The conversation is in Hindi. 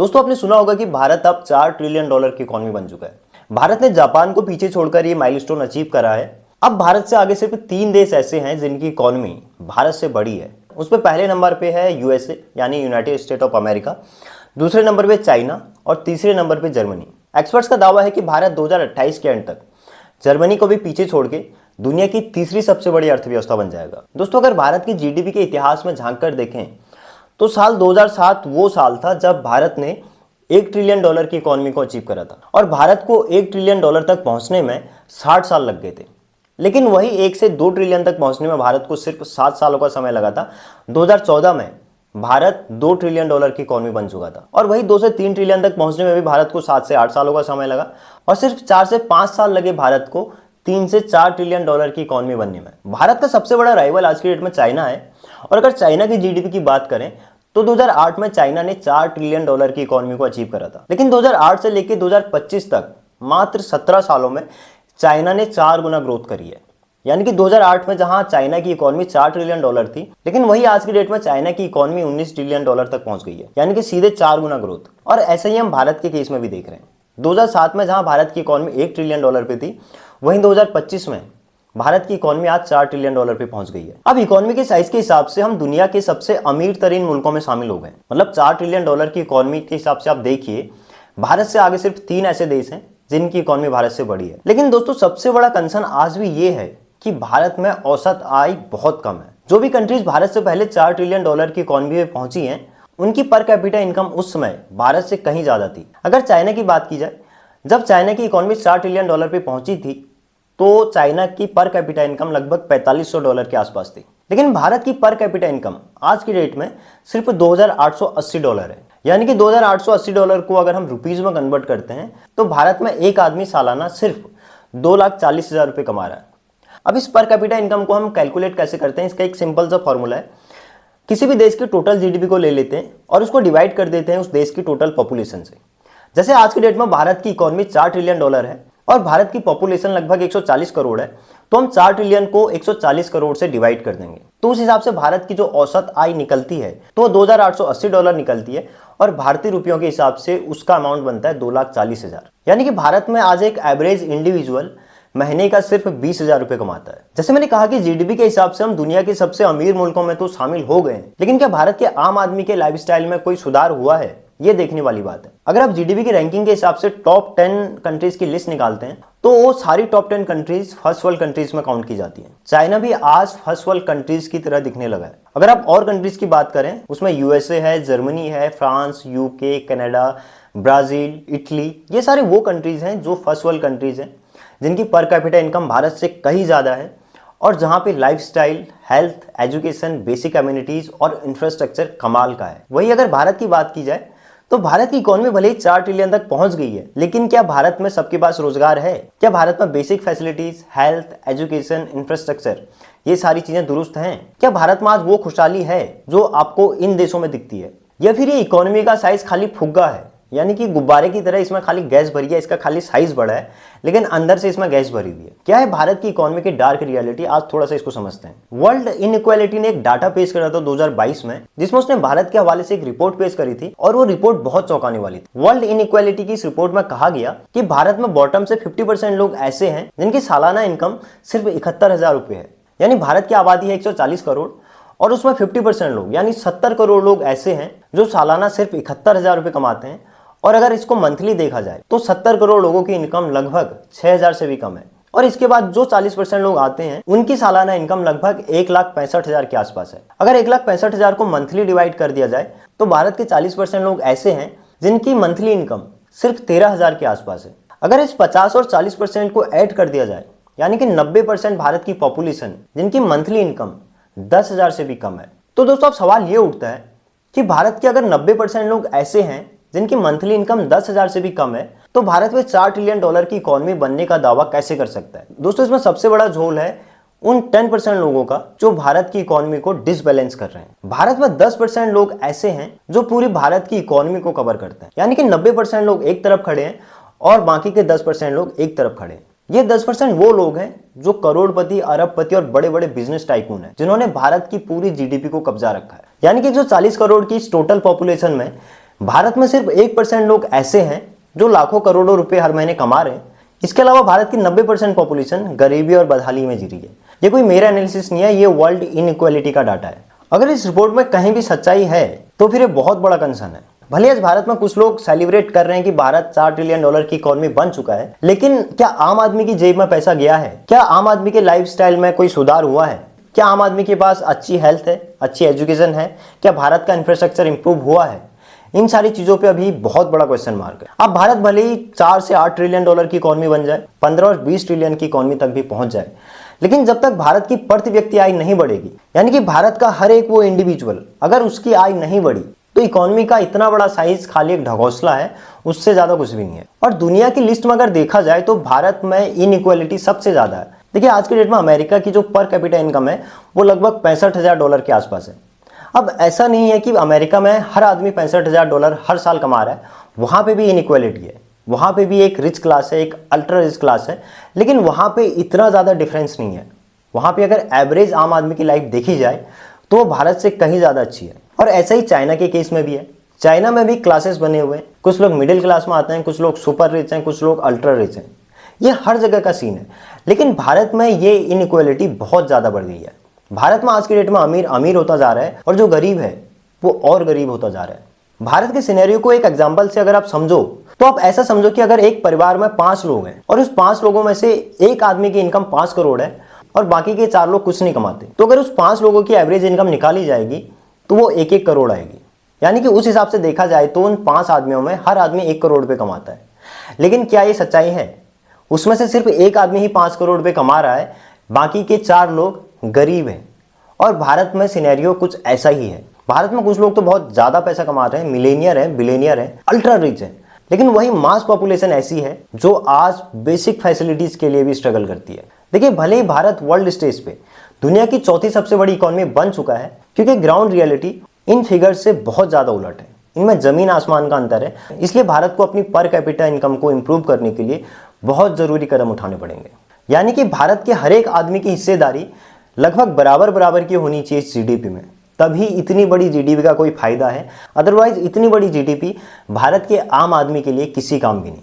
दोस्तों आपने सुना होगा कि भारत अब $4 ट्रिलियन की इकोनॉमी बन चुका है। भारत ने जापान को पीछे छोड़कर ये माइलस्टोन अचीव करा है। अब भारत से आगे सिर्फ 3 देश ऐसे हैं जिनकी इकोनॉमी भारत से बड़ी है। उसमें पहले नंबर पे है यूएसए यानी यूनाइटेड स्टेट ऑफ अमेरिका, दूसरे नंबर पे चाइना और तीसरे नंबर पे जर्मनी। एक्सपर्ट्स का दावा है कि भारत 2028 के एंड तक जर्मनी को भी पीछे छोड़ के दुनिया की तीसरी सबसे बड़ी अर्थव्यवस्था बन जाएगा। दोस्तों अगर भारत की जीडीपी के इतिहास में झांक कर देखें तो साल 2007 वो साल था जब भारत ने $1 ट्रिलियन की इकोनॉमी को अचीव करा था और भारत को $1 ट्रिलियन तक पहुंचने में 60 साल लग गए थे। लेकिन वही 1 से 2 ट्रिलियन तक पहुंचने में भारत को सिर्फ 7 सालों का समय लगा था। 2014 में भारत $2 ट्रिलियन की इकोनॉमी बन चुका था और वही 2 से 3 ट्रिलियन तक पहुंचने में भी भारत को 7 से 8 सालों का समय लगा और सिर्फ 4 से 5 साल लगे भारत को 3 से 4 ट्रिलियन डॉलर की इकोनॉमी बनने में। भारत का सबसे बड़ा राइवल आज की डेट में चाइना है और अगर चाइना की जीडीपी की बात करें तो 2008 में चाइना ने $4 ट्रिलियन की इकोनॉमी को अचीव करा था। लेकिन 2008 से लेकर 2025 तक मात्र 17 सालों में चाइना ने 4 गुना ग्रोथ करी है। यानी कि 2008 में जहां चाइना की इकोनॉमी $4 ट्रिलियन थी, लेकिन वही आज की डेट में चाइना की इकोनॉमी $19 ट्रिलियन तक पहुंच गई है, यानी कि सीधे 4 गुना ग्रोथ। और ऐसे ही हम भारत के केस में भी देख रहे हैं। 2007 में जहां भारत की इकोनॉमी $1 ट्रिलियन पे थी, वहीं 2025 में भारत की इकोनॉमी आज $4 ट्रिलियन पे पहुंच गई है। अब इकोनॉमी के साइज के हिसाब से हम दुनिया के सबसे अमीर तरीन मुल्कों में शामिल हो गए। मतलब $4 ट्रिलियन की इकोनॉमी के हिसाब से आप देखिए, भारत से आगे सिर्फ 3 ऐसे देश हैं जिनकी इकोनॉमी भारत से बड़ी है। लेकिन दोस्तों सबसे बड़ा कंसर्न आज भी ये है कि भारत में औसत आय बहुत कम है। जो भी कंट्रीज भारत से पहले $4 ट्रिलियन की इकोनॉमी में पहुंची हैं, उनकी पर कैपिटा इनकम उस समय भारत से कहीं ज्यादा थी। अगर चाइना की बात की जाए, जब चाइना की इकोनॉमी $4 ट्रिलियन पे पहुंची थी तो चाइना की पर कैपिटा इनकम लगभग $4500 के आसपास थी। लेकिन भारत की पर कैपिटा इनकम आज की डेट में सिर्फ $2880 है। यानी कि $2880 को अगर हम रुपीज में कन्वर्ट करते हैं तो भारत में एक आदमी सालाना सिर्फ 2,40,000 रुपये कमा रहा है। अब इस पर कैपिटा इनकम को हम कैलकुलेट कैसे करते हैं, इसका एक सिंपल सा फॉर्मूला है। किसी भी देश की टोटल जीडीपी को ले लेते हैं और उसको डिवाइड कर देते हैं उस देश की टोटल पॉपुलेशन से। जैसे आज की डेट में भारत की इकोनॉमी $4 ट्रिलियन है और भारत की पॉपुलेशन लगभग 140 करोड़ है, तो हम 4 ट्रिलियन को 140 करोड़ से डिवाइड कर देंगे तो उस हिसाब से भारत की जो औसत आय निकलती है तो $2,880 निकलती है और भारतीय रुपयों के हिसाब से उसका अमाउंट बनता है 2,40,000। यानी कि भारत में आज एक एवरेज इंडिविजुअल महीने का सिर्फ 20,000 रुपए कमाता है। जैसे मैंने कहा कि जीडीपी के हिसाब से हम दुनिया के सबसे अमीर मुल्कों में तो शामिल हो गए हैं, लेकिन क्या भारत के आम आदमी के लाइफस्टाइल में कोई सुधार हुआ है, ये देखने वाली बात है। अगर आप जीडीपी की रैंकिंग के हिसाब से टॉप 10 कंट्रीज की लिस्ट निकालते हैं तो वो सारी top 10 countries first world countries में काउंट की जाती हैं। चाइना भी आज फर्स्ट वर्ल्ड कंट्रीज की तरह दिखने लगा है। अगर आप और कंट्रीज की बात करें, उसमें यूएसए है, जर्मनी है, France, UK, Canada, Brazil, Italy, ये सारे वो कंट्रीज हैं जो फर्स्ट वर्ल्ड कंट्रीज हैं जिनकी पर कैपिटा इनकम भारत से कहीं ज्यादा है और जहां पे lifestyle, health, education, basic communities और इंफ्रास्ट्रक्चर कमाल का है। वही अगर भारत की बात की जाए तो भारत की इकोनॉमी भले ही $4 ट्रिलियन तक पहुंच गई है, लेकिन क्या भारत में सबके पास रोजगार है? क्या भारत में basic facilities, health, education, infrastructure, ये सारी चीजें दुरुस्त हैं? क्या भारत में आज वो खुशहाली है जो आपको इन देशों में दिखती है, या फिर ये इकोनॉमी का साइज खाली फुग्गा है, यानी कि गुब्बारे की तरह इसमें खाली गैस भरी है, इसका खाली साइज बड़ा है लेकिन अंदर से इसमें गैस भरी हुई है? क्या है भारत की इकोनॉमी की डार्क रियलिटी? आज थोड़ा सा इसको समझते हैं। वर्ल्ड इनइक्वालिटी ने एक डाटा पेश करा था 2022 में, जिसमें उसने भारत के हवाले से एक रिपोर्ट पेश करी थी और वो रिपोर्ट बहुत चौंकाने वाली थी। वर्ल्ड इनइक्वालिटी की इस रिपोर्ट में कहा गया कि भारत में बॉटम से 50% लोग ऐसे हैं जिनकी सालाना इनकम सिर्फ 71,000 रुपये है। यानी भारत की आबादी है 140 करोड़ और उसमें 50% लोग यानी 70 करोड़ लोग ऐसे हैं जो सालाना सिर्फ 71,000 रुपये कमाते हैं। और अगर इसको मंथली देखा जाए तो 70 करोड़ लोगों की इनकम लगभग 6,000 से भी कम है। और इसके बाद जो 40% लोग आते हैं उनकी सालाना इनकम लगभग 1,65,000 के आसपास है। अगर 1,65,000 को मंथली डिवाइड कर दिया जाए तो भारत के 40% लोग ऐसे हैं जिनकी मंथली इनकम सिर्फ 13,000 के आसपास है। अगर इस 50 और 40% को ऐड कर दिया जाए, यानी कि 90% भारत की पॉपुलेशन जिनकी मंथली इनकम 10,000 से भी कम है, तो दोस्तों अब सवाल ये उठता है कि भारत के अगर 90% लोग ऐसे हैं जिनकी मंथली इनकम 10,000 से भी कम है, तो भारत में $4 ट्रिलियन की इकोनॉमी बनने का दावा कैसे कर सकता है? दोस्तों इसमें सबसे बड़ा झोल है उन 10% लोगों का जो भारत की इकोनॉमी को डिसबैलेंस कर रहे हैं। भारत में 10% लोग ऐसे हैं जो पूरी भारत की इकोनॉमी को कवर करते हैं, यानी कि 90% लोग एक तरफ खड़े हैं और बाकी के 10% लोग एक तरफ खड़े हैं। ये 10% वो लोग हैं जो करोड़पति, अरबपति और बड़े बड़े बिजनेस टाइकून हैं, जिन्होंने भारत की पूरी जीडीपी को कब्जा रखा है। यानी कि जो 40 करोड़ की इस टोटल पॉपुलेशन में भारत में सिर्फ 1% लोग ऐसे हैं जो लाखों करोड़ों रुपए हर महीने कमा रहे हैं। इसके अलावा भारत की 90% पॉपुलेशन गरीबी और बदहाली में जी रही है। ये कोई मेरा एनालिसिस नहीं है, ये वर्ल्ड इनइक्वालिटी का डाटा है। अगर इस रिपोर्ट में कहीं भी सच्चाई है तो फिर ये बहुत बड़ा कंसर्न है। भले आज भारत में कुछ लोग सेलिब्रेट कर रहे हैं कि भारत $4 ट्रिलियन की इकोनॉमी बन चुका है, लेकिन क्या आम आदमी की जेब में पैसा गया है? क्या आम आदमी के लाइफस्टाइल में कोई सुधार हुआ है? क्या आम आदमी के पास अच्छी हेल्थ है, अच्छी एजुकेशन है? क्या भारत का इंफ्रास्ट्रक्चर इंप्रूव हुआ है? इन सारी चीजों पे अभी बहुत बड़ा क्वेश्चन मार्क है। अब भारत भले ही 4 से 8 ट्रिलियन डॉलर की इकोनॉमी बन जाए, 15 और 20 ट्रिलियन की इकोनॉमी तक भी पहुंच जाए, लेकिन जब तक भारत की प्रति व्यक्ति आय नहीं बढ़ेगी, यानी कि भारत का हर एक वो इंडिविजुअल अगर उसकी आय नहीं बढ़ी, तो इकोनॉमी का इतना बड़ा साइज खाली एक ढगौसला है, उससे ज्यादा कुछ भी नहीं है। और दुनिया की लिस्ट में अगर देखा जाए तो भारत में इनइक्वालिटी सबसे ज्यादा है। देखिए, आज के डेट में अमेरिका की जो पर कैपिटा इनकम है वो लगभग $65,000 के आसपास है। अब ऐसा नहीं है कि अमेरिका में हर आदमी $65,000 हर साल कमा रहा है, वहां पे भी इनइक्वालिटी है, वहां पे भी एक रिच क्लास है, एक अल्ट्रा रिच क्लास है, लेकिन वहां पे इतना ज्यादा डिफरेंस नहीं है। वहां पे अगर एवरेज आम आदमी की लाइफ देखी जाए तो वो भारत से कहीं ज्यादा अच्छी है। और ऐसा ही चाइना के केस में भी है। चाइना में भी क्लासेस बने हुए हैं, कुछ लोग मिडिल क्लास में आते हैं, कुछ लोग सुपर रिच हैं, कुछ लोग अल्ट्रा रिच हैं। ये हर जगह का सीन है, लेकिन भारत में ये इनइक्वालिटी बहुत ज्यादा बढ़ गई है। भारत में आज की डेट में अमीर अमीर होता जा रहा है और जो गरीब है वो और गरीब होता जा रहा है। भारत के सिनेरियो को एक एग्जांपल से अगर आप समझो तो आप ऐसा समझो कि अगर एक परिवार में 5 लोग हैं और उस 5 लोगों में से एक आदमी की इनकम 5 करोड़ है और बाकी के 4 लोग कुछ नहीं कमाते, तो अगर उस 5 लोगों की एवरेज इनकम निकाली जाएगी तो वो 1-1 करोड़ आएगी। यानी कि उस हिसाब से देखा जाए तो उन 5 आदमियों में हर आदमी 1 करोड़ रुपए कमाता है। लेकिन क्या ये सच्चाई है? उसमें से सिर्फ एक आदमी ही 5 करोड़ रुपए कमा रहा है, बाकी के 4 लोग गरीब हैं। और भारत में सिनेरियो कुछ ऐसा ही है। भारत में कुछ लोग तो बहुत ज्यादा पैसा कमा रहे हैं, मिलेनियर हैं, बिलेनियर हैं, अल्ट्रा रिच हैं, लेकिन वही मास पॉपुलेशन ऐसी है जो आज बेसिक फैसिलिटीज के लिए भी स्ट्रगल करती है। देखिए, भले ही भारत वर्ल्ड स्टेज पे दुनिया की चौथी सबसे बड़ी इकोनॉमी बन चुका है, क्योंकि ग्राउंड रियलिटी इन फिगर से बहुत ज्यादा उलट है। इनमें जमीन आसमान का अंतर है। इसलिए भारत को अपनी पर कैपिटा इनकम को इंप्रूव करने के लिए बहुत जरूरी कदम उठाने पड़ेंगे। यानी कि भारत के हर एक आदमी की हिस्सेदारी लगभग बराबर की होनी चाहिए जीडीपी में, तभी इतनी बड़ी जीडीपी का कोई फायदा है। अदरवाइज इतनी बड़ी जीडीपी भारत के आम आदमी के लिए किसी काम भी नहीं।